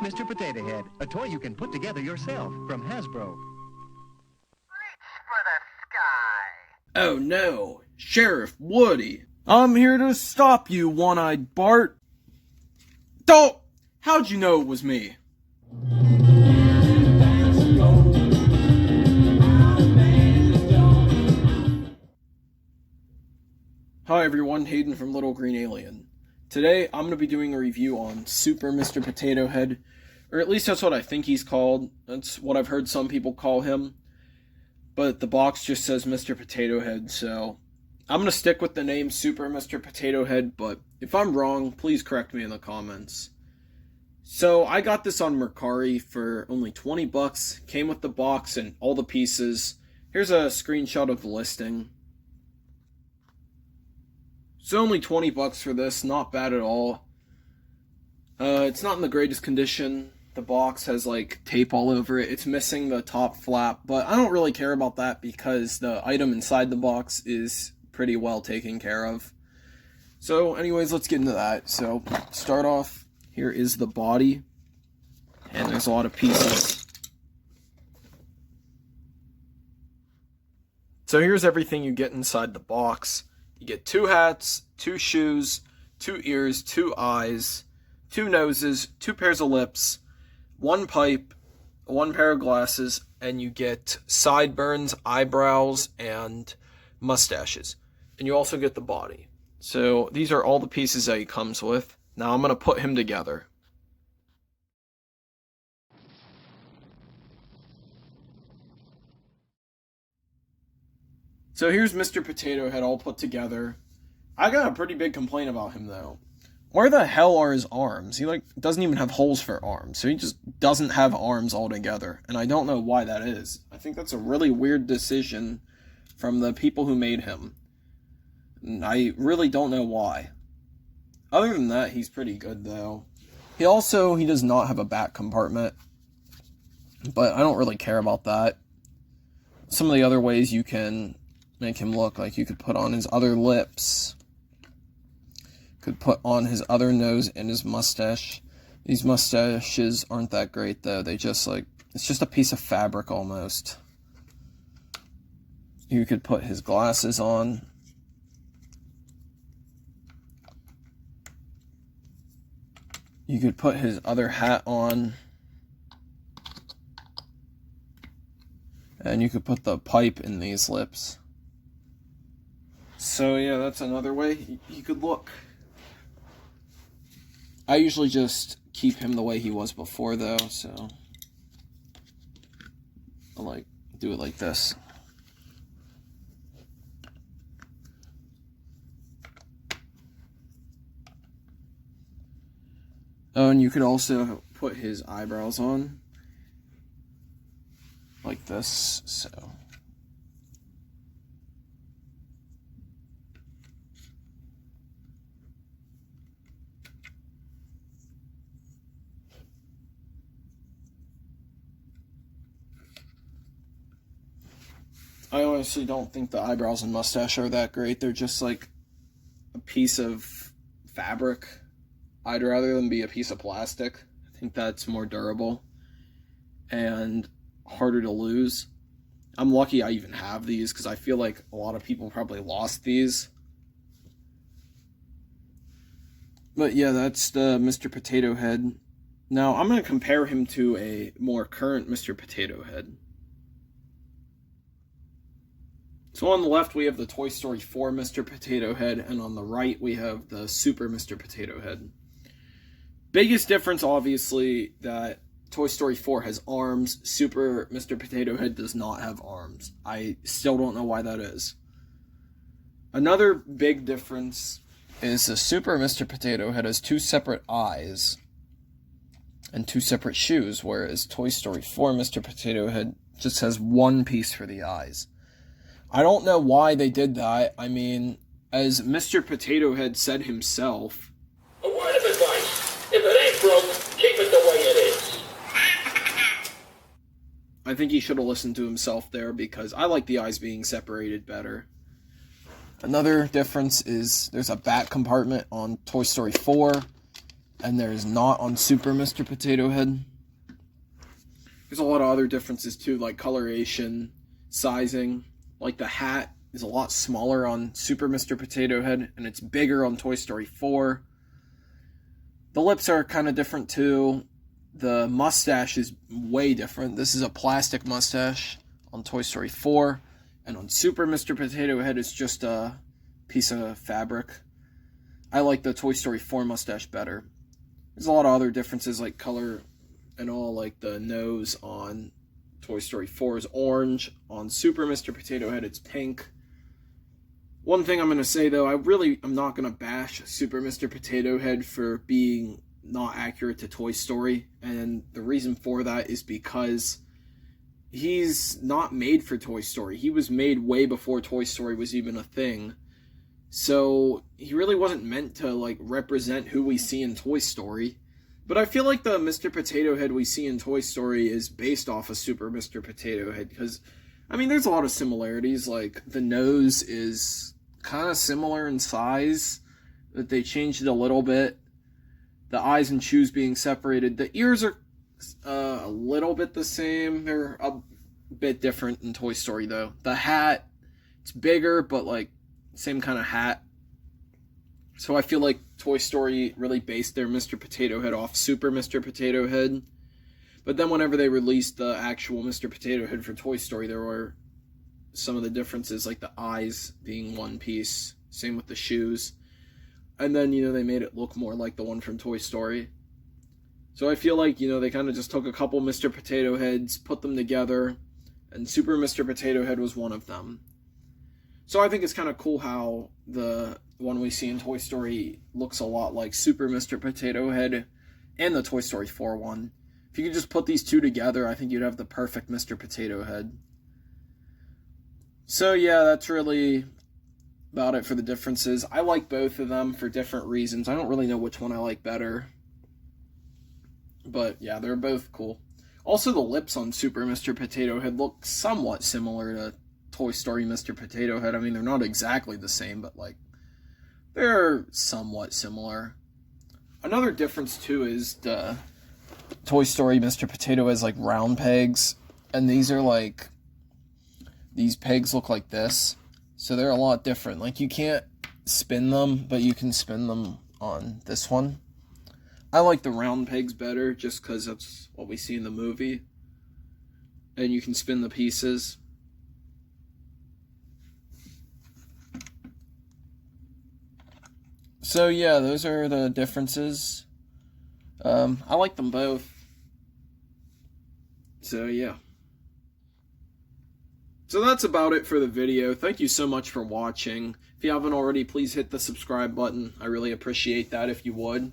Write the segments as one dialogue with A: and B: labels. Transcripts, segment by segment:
A: Mr. Potato Head, a toy you can put together yourself from Hasbro.
B: Reach for the sky.
C: Oh no, Sheriff Woody. I'm here to stop you, One-Eyed Bart. Don't! How'd you know it was me? Hi everyone, Hayden from Little Green Alien. Today I'm going to be doing a review on Super Mr. Potato Head, or at least that's what I think he's called. That's what I've heard some people call him. But the box just says Mr. Potato Head, so I'm going to stick with the name Super Mr. Potato Head, but if I'm wrong, please correct me in the comments. So I got this on Mercari for only 20 bucks, came with the box and all the pieces. Here's a screenshot of the listing. So only 20 bucks for this, not bad at all. It's not in the greatest condition. The box has like tape all over it. It's missing the top flap, but I don't really care about that because the item inside the box is pretty well taken care of. So anyways, let's get into that. So start off, here is the body, and there's a lot of pieces. So here's everything you get inside the box. You get 2 hats, 2 shoes, 2 ears, 2 eyes, 2 noses, 2 pairs of lips, 1 pipe, 1 pair of glasses, and you get sideburns, eyebrows, and mustaches. And you also get the body. So these are all the pieces that he comes with. Now I'm going to put him together. So here's Mr. Potato Head all put together. I got a pretty big complaint about him though. Where the hell are his arms? He doesn't even have holes for arms, so he just doesn't have arms altogether. And I don't know why that is. I think that's a really weird decision from the people who made him. And I really don't know why. Other than that, he's pretty good though. He does not have a back compartment, but I don't really care about that. Some of the other ways you can make him look, like you could put on his other lips, could put on his other nose and his mustache. These mustaches aren't that great though. They just it's just a piece of fabric almost. You could put his glasses on. You could put his other hat on. And you could put the pipe in these lips. So yeah, that's another way you could look. I usually just keep him the way he was before though, so I do it like this. Oh, and you could also put his eyebrows on like this, so I honestly don't think the eyebrows and mustache are that great. They're just like a piece of fabric. I'd rather them be a piece of plastic. I think that's more durable and harder to lose. I'm lucky I even have these because I feel like a lot of people probably lost these. But yeah, that's the Mr. Potato Head. Now I'm going to compare him to a more current Mr. Potato Head. So on the left we have the Toy Story 4 Mr. Potato Head, and on the right we have the Super Mr. Potato Head. Biggest difference, obviously, that Toy Story 4 has arms. Super Mr. Potato Head does not have arms. I still don't know why that is. Another big difference is the Super Mr. Potato Head has 2 separate eyes and 2 separate shoes, whereas Toy Story 4 Mr. Potato Head just has 1 piece for the eyes. I don't know why they did that. I mean, as Mr. Potato Head said himself,
D: a word of advice. If it ain't broke, keep it the way it is.
C: I think he should have listened to himself there because I like the eyes being separated better. Another difference is there's a back compartment on Toy Story 4, and there's not on Super Mr. Potato Head. There's a lot of other differences too, like coloration, sizing. Like the hat is a lot smaller on Super Mr. Potato Head, and it's bigger on Toy Story 4. The lips are kind of different too. The mustache is way different. This is a plastic mustache on Toy Story 4, and on Super Mr. Potato Head it's just a piece of fabric. I like the Toy Story 4 mustache better. There's a lot of other differences like color and all, like the nose on Toy Story 4 is orange. On Super Mr. Potato Head it's pink. One thing I'm going to say though, I'm not going to bash Super Mr. Potato Head for being not accurate to Toy Story, and the reason for that is because he's not made for Toy Story. He was made way before Toy Story was even a thing. So he really wasn't meant to like represent who we see in Toy Story. But I feel like the Mr. Potato Head we see in Toy Story is based off of Super Mr. Potato Head, because I mean there's a lot of similarities. Like the nose is kind of similar in size, but they changed it a little bit. The eyes and shoes being separated. The ears are a little bit the same. They're a bit different in Toy Story though. The hat, it's bigger, but like same kind of hat. So I feel like Toy Story really based their Mr. Potato Head off Super Mr. Potato Head. But then whenever they released the actual Mr. Potato Head for Toy Story, there were some of the differences, like the eyes being one piece. Same with the shoes. And then, they made it look more like the one from Toy Story. So I feel like, they kind of just took a couple Mr. Potato Heads, put them together, and Super Mr. Potato Head was one of them. So I think it's kind of cool how the one we see in Toy Story looks a lot like Super Mr. Potato Head and the Toy Story 4 one. If you could just put these two together, I think you'd have the perfect Mr. Potato Head. So yeah, that's really about it for the differences. I like both of them for different reasons. I don't really know which one I like better. But yeah, they're both cool. Also, the lips on Super Mr. Potato Head look somewhat similar to Toy Story Mr. Potato Head. I mean, they're not exactly the same, but like, they're somewhat similar. Another difference too is the Toy Story Mr. Potato has like round pegs, and these pegs look like this. So they're a lot different. Like, you can't spin them, but you can spin them on this one. I like the round pegs better, just because that's what we see in the movie. And you can spin the pieces. So yeah, those are the differences. I like them both. So yeah. So that's about it for the video. Thank you so much for watching. If you haven't already, please hit the subscribe button. I really appreciate that if you would.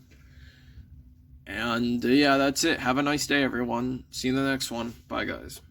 C: And yeah, that's it. Have a nice day, everyone. See you in the next one. Bye, guys.